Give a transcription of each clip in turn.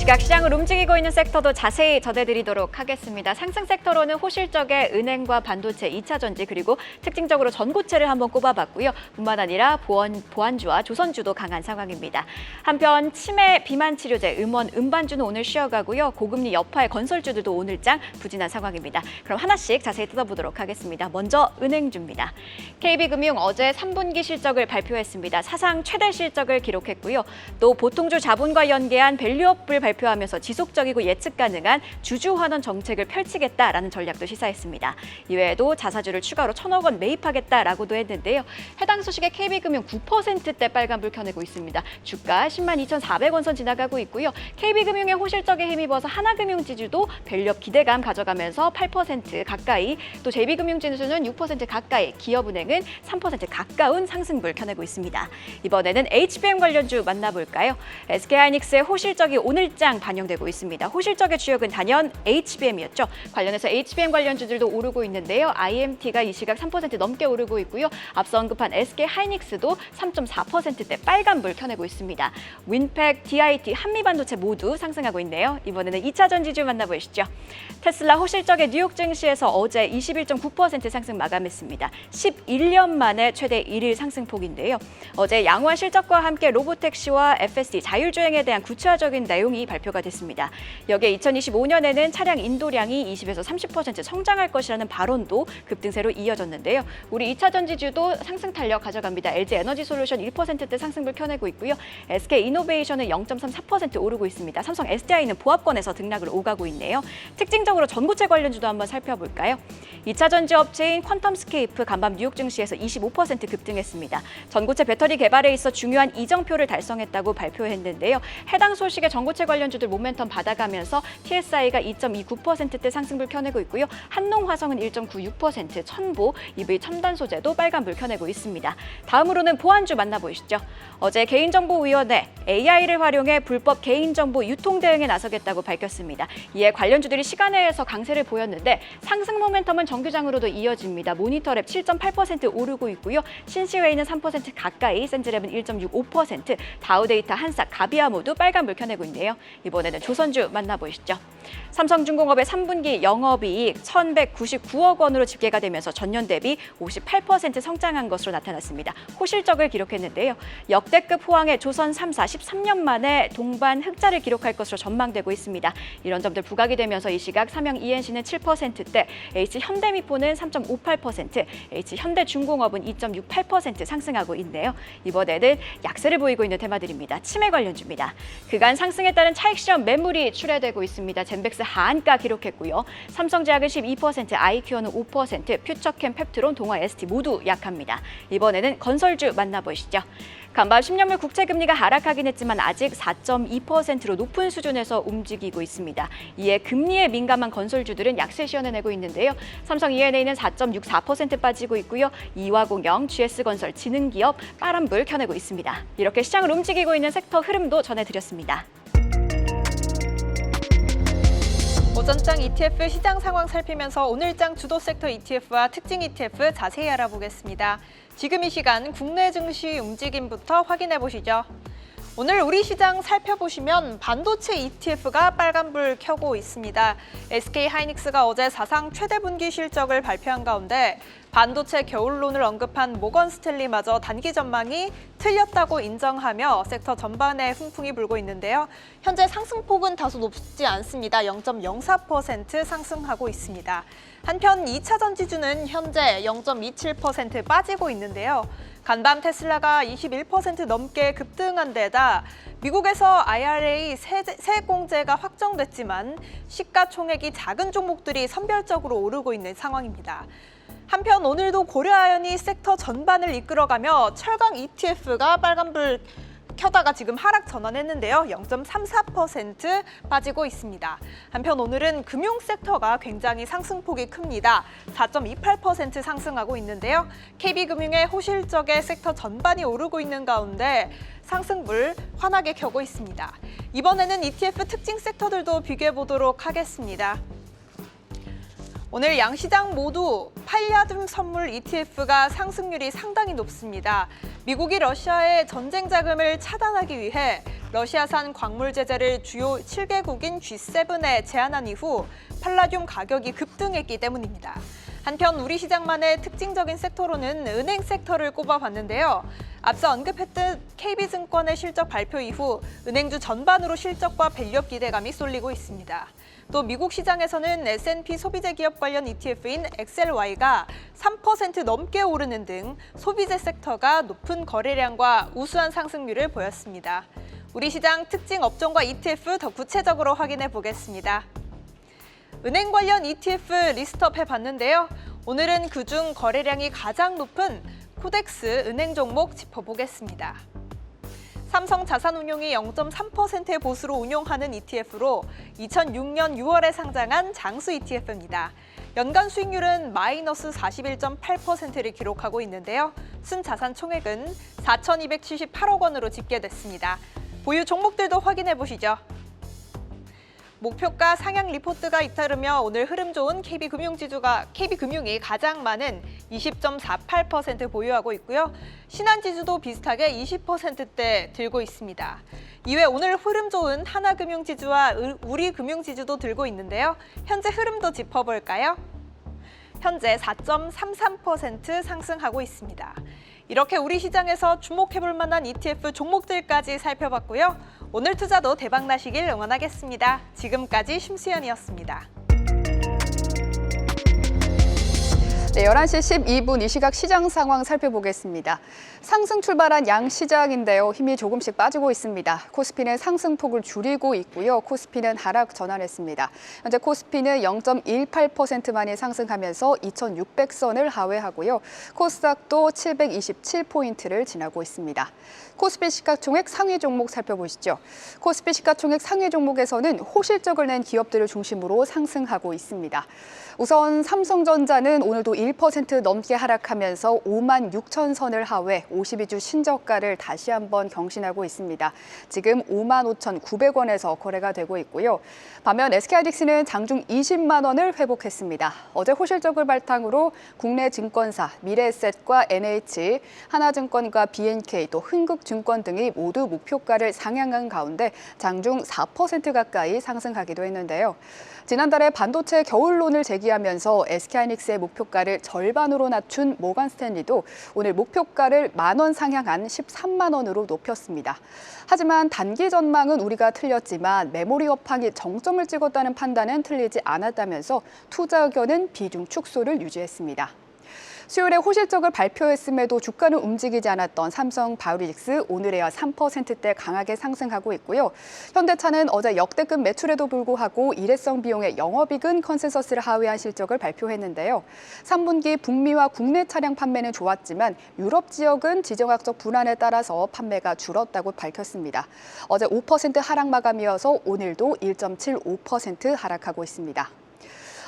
시각 시장을 움직이고 있는 섹터도 자세히 전해드리도록 하겠습니다. 상승 섹터로는 호실적의 은행과 반도체, 2차전지 그리고 특징적으로 전고체를 한번 꼽아봤고요. 뿐만 아니라 보안주와 조선주도 강한 상황입니다. 한편 치매, 비만 치료제, 음원, 음반주는 오늘 쉬어가고요. 고금리 여파의 건설주들도 오늘장 부진한 상황입니다. 그럼 하나씩 자세히 뜯어보도록 하겠습니다. 먼저 은행주입니다. KB금융 어제 3분기 실적을 발표했습니다. 사상 최대 실적을 기록했고요. 또 보통주 자본과 연계한 밸류업을 발표하면서 지속적이고 예측 가능한 주주 환원 정책을 펼치겠다라는 전략도 시사했습니다. 이외에도 자사주를 추가로 1,000억 원 매입하겠다라고도 했는데요. 해당 소식에 KB금융 9%대 빨간불 켜내고 있습니다. 주가 102,400원 선 지나가고 있고요. KB금융의 호실적에 힘입어서 하나금융지주도 밸류업 기대감 가져가면서 8% 가까이, 또 JB금융지수는 6% 가까이, 기업은행은 3% 가까운 상승불 켜내고 있습니다. 이번에는 HBM 관련주 만나볼까요? SK하이닉스의 호실적이 오늘장 반영되고 있습니다. 호실적의 주역은 단연 HBM이었죠. 관련해서 HBM 관련주들도 오르고 있는데요. IMT가 이 시각 3% 넘게 오르고 있고요. 앞서 언급한 SK하이닉스도 3.4%대 빨간불 켜내고 있습니다. 윈팩, DIT, 한미반도체 모두 상승하고 있네요. 이번에는 2차전지주 만나보시죠. 테슬라 호실적의 뉴욕 증시에서 어제 21.9% 상승 마감했습니다. 11년 만에 최대 1일 상승폭인데요. 어제 양호한 실적과 함께 로보택시와 FSD, 자율주행에 대한 구체화적인 내용이 발표가 됐습니다. 여기에 2025년에는 차량 인도량이 20에서 30% 성장할 것이라는 발언도 급등세로 이어졌는데요. 우리 2차전지주도 상승 탄력 가져갑니다. LG에너지솔루션 1%대 상승을 켜내고 있고요. SK이노베이션은 0.34% 오르고 있습니다. 삼성 SDI는 보합권에서 등락을 오가고 있네요. 특징적으로 전고체 관련주도 한번 살펴볼까요? 2차전지 업체인 퀀텀스케이프 간밤 뉴욕 증시에서 25% 급등했습니다. 전고체 배터리 개발에 있어 중요한 이정표를 달성했다고 발표했는데요. 해당 소식에 전고체 관련주들 모멘텀 받아가면서 TSI가 2.29%대 상승불 켜내고 있고요. 한농화성은 1.96%, 첨보, EV 첨단 소재도 빨간불 켜내고 있습니다. 다음으로는 보안주 만나보시죠. 어제 개인정보위원회 AI를 활용해 불법 개인정보 유통 대응에 나서겠다고 밝혔습니다. 이에 관련주들이 시간외에서 강세를 보였는데 상승 모멘텀은 정규장으로도 이어집니다. 모니터랩 7.8% 오르고 있고요. 신시웨이는 3% 가까이, 센즈랩은 1.65%, 다우데이터, 한사, 가비아 모두 빨간불 켜내고 있네요. 이번에는 조선주 만나보시죠. 삼성중공업의 3분기 영업이익 1,199억 원으로 집계가 되면서 전년 대비 58% 성장한 것으로 나타났습니다. 호실적을 기록했는데요. 역대급 호황의 조선 3사 13년 만에 동반 흑자를 기록할 것으로 전망되고 있습니다. 이런 점들 부각이 되면서 이 시각 삼형 ENC는 7%대, H현대미포는 3.58%, H현대중공업은 2.68% 상승하고 있네요. 이번에는 약세를 보이고 있는 테마들입니다. 치매 관련주입니다. 그간 상승에 따른 차익 실현 매물이 출회되고 있습니다. 젠백스 하한가 기록했고요. 삼성제약은 12%, 아이큐어는 5%, 퓨처캠, 펩트론, 동아 ST 모두 약합니다. 이번에는 건설주 만나보시죠. 간밤 10년물 국채금리가 하락하긴 했지만 아직 4.2%로 높은 수준에서 움직이고 있습니다. 이에 금리에 민감한 건설주들은 약세 시현해내고 있는데요. 삼성 E&A는 4.64% 빠지고 있고요. 이화공영, GS건설, 지능기업 빨간불 켜내고 있습니다. 이렇게 시장을 움직이고 있는 섹터 흐름도 전해드렸습니다. 오전장 ETF 시장 상황 살피면서 오늘장 주도 섹터 ETF와 특징 ETF 자세히 알아보겠습니다. 지금 이 시간 국내 증시 움직임부터 확인해 보시죠. 오늘 우리 시장 살펴보시면 반도체 ETF가 빨간불 켜고 있습니다. SK하이닉스가 어제 사상 최대 분기 실적을 발표한 가운데 반도체 겨울론을 언급한 모건스탠리마저 단기 전망이 틀렸다고 인정하며 섹터 전반에 훈풍이 불고 있는데요. 현재 상승폭은 다소 높지 않습니다. 0.04% 상승하고 있습니다. 한편 2차전지주는 현재 0.27% 빠지고 있는데요. 간밤 테슬라가 21% 넘게 급등한 데다 미국에서 IRA 세액공제가 확정됐지만 시가총액이 작은 종목들이 선별적으로 오르고 있는 상황입니다. 한편 오늘도 고려아연이 섹터 전반을 이끌어가며 철강 ETF가 빨간불 켜다가 지금 하락 전환했는데요. 0.34% 빠지고 있습니다. 한편 오늘은 금융 섹터가 굉장히 상승폭이 큽니다. 4.28% 상승하고 있는데요. KB금융의 호실적의 섹터 전반이 오르고 있는 가운데 상승불 환하게 켜고 있습니다. 이번에는 ETF 특징 섹터들도 비교해 보도록 하겠습니다. 오늘 양시장 모두 팔야금 선물 ETF가 상승률이 상당히 높습니다. 미국이 러시아의 전쟁 자금을 차단하기 위해 러시아산 광물 제재를 주요 7개국인 G7에 제한한 이후 팔라듐 가격이 급등했기 때문입니다. 한편 우리 시장만의 특징적인 섹터로는 은행 섹터를 꼽아봤는데요. 앞서 언급했듯 KB증권의 실적 발표 이후 은행주 전반으로 실적과 밸류업 기대감이 쏠리고 있습니다. 또 미국 시장에서는 S&P 소비재 기업 관련 ETF인 XLY가 3% 넘게 오르는 등 소비재 섹터가 높은 거래량과 우수한 상승률을 보였습니다. 우리 시장 특징 업종과 ETF 더 구체적으로 확인해 보겠습니다. 은행 관련 ETF 리스트업 해봤는데요. 오늘은 그중 거래량이 가장 높은 코덱스 은행 종목 짚어보겠습니다. 삼성자산운용이 0.3%의 보수로 운용하는 ETF로 2006년 6월에 상장한 장수 ETF입니다. 연간 수익률은 마이너스 41.8%를 기록하고 있는데요. 순자산 총액은 4,278억 원으로 집계됐습니다. 보유 종목들도 확인해 보시죠. 목표가 상향 리포트가 잇따르며 오늘 흐름 좋은 KB금융이 가장 많은 20.48% 보유하고 있고요. 신한지주도 비슷하게 20%대 들고 있습니다. 이외 오늘 흐름 좋은 하나금융지주와 우리금융지주도 들고 있는데요. 현재 흐름도 짚어볼까요? 현재 4.33% 상승하고 있습니다. 이렇게 우리 시장에서 주목해볼 만한 ETF 종목들까지 살펴봤고요. 오늘 투자도 대박 나시길 응원하겠습니다. 지금까지 심수연이었습니다. 네, 11시 12분 이 시각 시장 상황 살펴보겠습니다. 상승 출발한 양시장인데요. 힘이 조금씩 빠지고 있습니다. 코스피는 상승폭을 줄이고 있고요. 코스피는 하락 전환했습니다. 현재 코스피는 0.18%만이 상승하면서 2,600선을 하회하고요. 코스닥도 727포인트를 지나고 있습니다. 코스피 시가총액 상위 종목 살펴보시죠. 코스피 시가총액 상위 종목에서는 호실적을 낸 기업들을 중심으로 상승하고 있습니다. 우선 삼성전자는 오늘도 1% 넘게 하락하면서 5만 6천 선을 하회 52주 신저가를 다시 한번 경신하고 있습니다. 지금 5만 5,900원에서 거래가 되고 있고요. 반면 SK하이닉스는 장중 20만 원을 회복했습니다. 어제 호실적을 바탕으로 국내 증권사 미래에셋과 NH, 하나증권과 BNK 또 흥국증권 등이 모두 목표가를 상향한 가운데 장중 4% 가까이 상승하기도 했는데요. 지난달에 반도체 겨울론을 제기하면서 SK하이닉스의 목표가를 절반으로 낮춘 모건스탠리도 오늘 목표가를 10,000원 상향한 13만 원으로 높였습니다. 하지만 단기 전망은 우리가 틀렸지만 메모리 업황이 정점을 찍었다는 판단은 틀리지 않았다면서 투자 의견은 비중 축소를 유지했습니다. 수요일에 호실적을 발표했음에도 주가는 움직이지 않았던 삼성바이오로직스 오늘에야 3%대 강하게 상승하고 있고요. 현대차는 어제 역대급 매출에도 불구하고 일회성 비용의 영업이익은 컨센서스를 하회한 실적을 발표했는데요. 3분기 북미와 국내 차량 판매는 좋았지만 유럽 지역은 지정학적 불안에 따라서 판매가 줄었다고 밝혔습니다. 어제 5% 하락 마감이어서 오늘도 1.75% 하락하고 있습니다.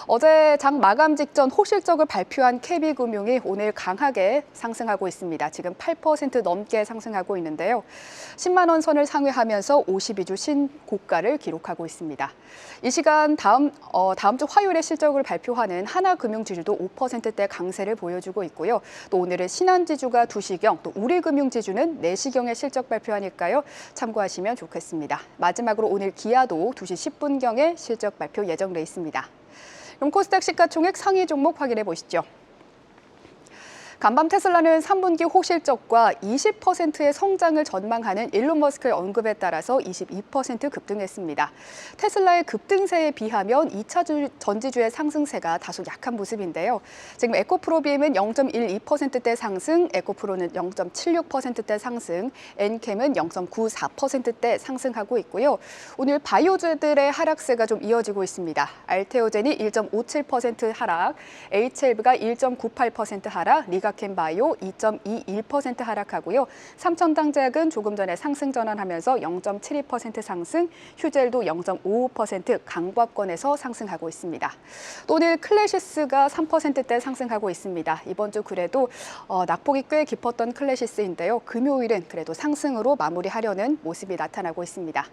어제 장 마감 직전 호실적을 발표한 KB금융이 오늘 강하게 상승하고 있습니다. 지금 8% 넘게 상승하고 있는데요. 10만 원 선을 상회하면서 52주 신고가를 기록하고 있습니다. 이 시간 다음 주 화요일에 실적을 발표하는 하나금융지주도 5%대 강세를 보여주고 있고요. 또 오늘은 신한지주가 2시경, 또 우리금융지주는 4시경에 실적 발표하니까요. 참고하시면 좋겠습니다. 마지막으로 오늘 기아도 2시 10분경에 실적 발표 예정돼 있습니다. 그럼 코스닥 시가총액 상위 종목 확인해 보시죠. 간밤 테슬라는 3분기 호실적과 20%의 성장을 전망하는 일론 머스크의 언급에 따라서 22% 급등했습니다. 테슬라의 급등세에 비하면 2차 전지주의 상승세가 다소 약한 모습인데요. 지금 에코프로비엠은 0.12%대 상승, 에코프로는 0.76%대 상승, 엔캠은 0.94%대 상승하고 있고요. 오늘 바이오주들의 하락세가 좀 이어지고 있습니다. 알테오젠이 1.57% 하락, HLB가 1.98% 하락, 리가켄바이오 2.21% 하락하고요. 삼천당제약은 조금 전에 상승 전환하면서 0.72% 상승, 휴젤도 0.55% 강박권에서 상승하고 있습니다. 또 오늘 클래시스가 3%대 상승하고 있습니다. 이번 주 그래도 낙폭이 꽤 깊었던 클래시스인데요. 금요일은 그래도 상승으로 마무리하려는 모습이 나타나고 있습니다.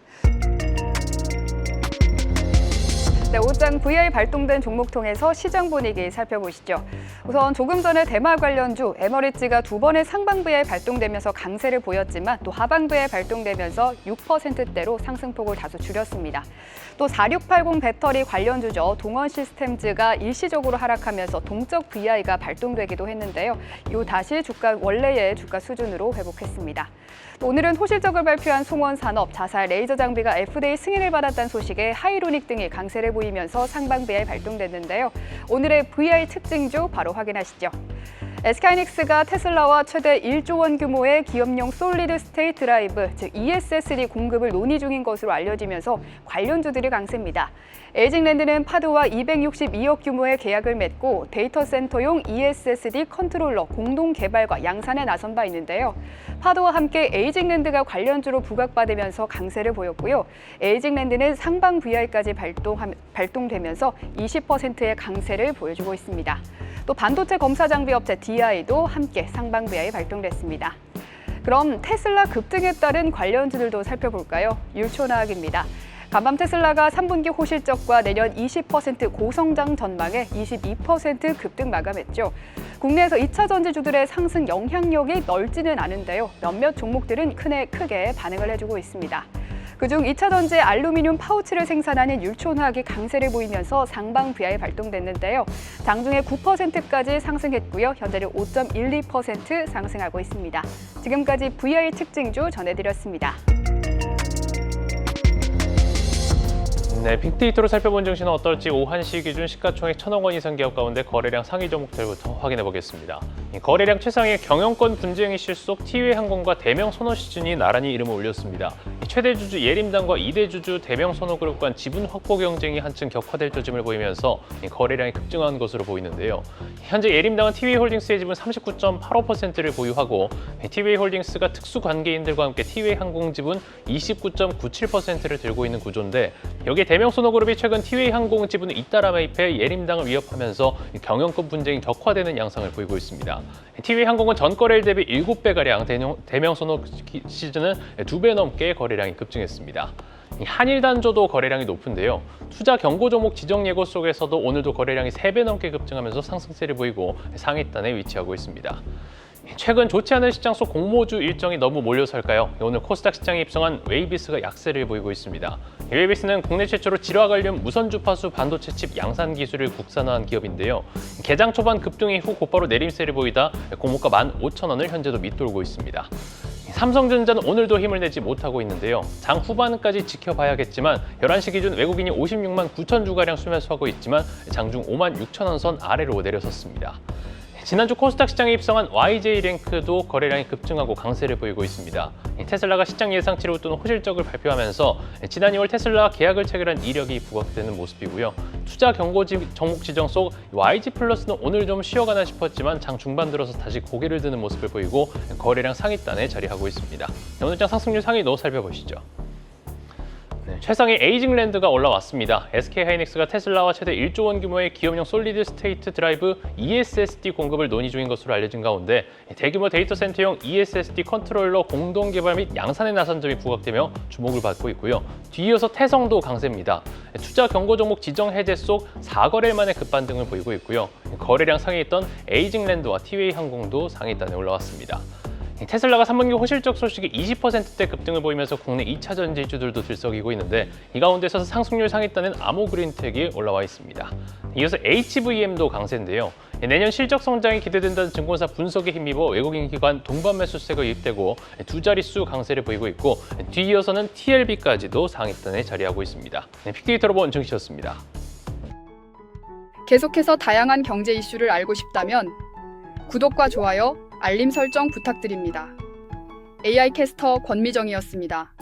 네, 오장 VI 발동된 종목 통해서 시장 분위기 살펴보시죠. 우선 조금 전에 대마 관련주 에머리지가 두 번의 상방 VI 발동되면서 강세를 보였지만 또 하방 VI 발동되면서 6%대로 상승폭을 다소 줄였습니다. 또 4680 배터리 관련주죠. 동원 시스템즈가 일시적으로 하락하면서 동적 VI가 발동되기도 했는데요. 이후 다시 원래의 주가 수준으로 회복했습니다. 또 오늘은 호실적을 발표한 송원산업, 자살, 레이저 장비가 FDA 승인을 받았다는 소식에 하이로닉 등이 강세를 보이면서 상방 VI 발동됐는데요. 오늘의 VI 특징주 바로 확인하시죠. SK하이닉스가 테슬라와 최대 1조 원 규모의 기업용 솔리드 스테이트 드라이브, 즉 ESSD 공급을 논의 중인 것으로 알려지면서 관련주들이 강세입니다. 에이징랜드는 파드와 262억 규모의 계약을 맺고 데이터 센터용 ESSD 컨트롤러 공동 개발과 양산에 나선 바 있는데요. 파드와 함께 에이징랜드가 관련주로 부각받으면서 강세를 보였고요. 에이징랜드는 상방 VI까지 발동되면서 20%의 강세를 보여주고 있습니다. 또 반도체 검사 장비 업체 DI도 함께 상방 VI 발동됐습니다. 그럼 테슬라 급등에 따른 관련주들도 살펴볼까요? 율초나학입니다. 간밤 테슬라가 3분기 호실적과 내년 20% 고성장 전망에 22% 급등 마감했죠. 국내에서 2차 전지주들의 상승 영향력이 넓지는 않은데요. 몇몇 종목들은 크게 반응을 해주고 있습니다. 그중 2차 전지의 알루미늄 파우치를 생산하는 율촌화학이 강세를 보이면서 상방 VI 발동됐는데요. 장중에 9%까지 상승했고요. 현재는 5.12% 상승하고 있습니다. 지금까지 VI 특징주 전해드렸습니다. 네, 빅데이터로 살펴본 증시는 어떨지 오후 1시 기준 시가총액 1,000억 원 이상 기업 가운데 거래량 상위 종목들부터 확인해 보겠습니다. 거래량 최상의 경영권 분쟁이 실속 티웨이항공과 대명손호시즌이 나란히 이름을 올렸습니다. 최대 주주 예림당과 2대 주주 대명손호그룹 간 지분 확보 경쟁이 한층 격화될 조짐을 보이면서 거래량이 급증한 것으로 보이는데요. 현재 예림당은 티웨이홀딩스의 지분 39.85%를 보유하고 티웨이홀딩스가 특수관계인들과 함께 티웨이항공 지분 29.97%를 들고 있는 구조인데 여기에 대명손호그룹이 최근 티웨이항공 지분을 잇따라 매입해 예림당을 위협하면서 경영권 분쟁이 격화되는 양상을 보이고 있습니다. 티웨이항공은 전 거래일 대비 7배가량, 대명손호시즌은 2배 넘게 거래량이 급증했습니다. 한일단조도 거래량이 높은데요. 투자 경고 종목 지정 예고 속에서도 오늘도 거래량이 3배 넘게 급증하면서 상승세를 보이고 상위단에 위치하고 있습니다. 최근 좋지 않은 시장 속 공모주 일정이 너무 몰려설까요? 오늘 코스닥 시장에 입성한 웨이비스가 약세를 보이고 있습니다. 웨이비스는 국내 최초로 질화 관련 무선 주파수 반도체 칩 양산 기술을 국산화한 기업인데요. 개장 초반 급등 이후 곧바로 내림세를 보이다 공모가 15,000원을 현재도 밑돌고 있습니다. 삼성전자는 오늘도 힘을 내지 못하고 있는데요. 장 후반까지 지켜봐야겠지만 11시 기준 외국인이 56만 9천 주가량 수매수하고 있지만 장중 5만 6천 원 선 아래로 내려섰습니다. 지난주 코스닥 시장에 입성한 YJ랭크도 거래량이 급증하고 강세를 보이고 있습니다. 테슬라가 시장 예상치를 웃도는 호실적을 발표하면서 지난 2월 테슬라와 계약을 체결한 이력이 부각되는 모습이고요. 투자 경고 종목 지정 속 YG플러스는 오늘 좀 쉬어가나 싶었지만 장 중반 들어서 다시 고개를 드는 모습을 보이고 거래량 상위단에 자리하고 있습니다. 오늘장 상승률 상위도 살펴보시죠. 최상위 에이징랜드가 올라왔습니다. SK하이닉스가 테슬라와 최대 1조 원 규모의 기업용 솔리드 스테이트 드라이브 ESSD 공급을 논의 중인 것으로 알려진 가운데 대규모 데이터 센터용 ESSD 컨트롤러 공동 개발 및 양산에 나선 점이 부각되며 주목을 받고 있고요. 뒤이어서 태성도 강세입니다. 투자 경고 종목 지정 해제 속 4거래일 만에 급반등을 보이고 있고요. 거래량 상위했던 에이징랜드와 티웨이항공도 상위단에 올라왔습니다. 테슬라가 3분기 호실적 소식에 20%대 급등을 보이면서 국내 2차 전지주들도 들썩이고 있는데 이 가운데서 상승률 상위단은 아모그린텍이 올라와 있습니다. 이어서 HVM도 강세인데요. 내년 실적 성장이 기대된다는 증권사 분석에 힘입어 외국인 기관 동반 매수세가 유입되고 두 자릿수 강세를 보이고 있고 뒤이어서는 TLB까지도 상위단에 자리하고 있습니다. 빅데이터로 본 증시였습니다. 계속해서 다양한 경제 이슈를 알고 싶다면 구독과 좋아요, 알림 설정 부탁드립니다. AI 캐스터 권미정이었습니다.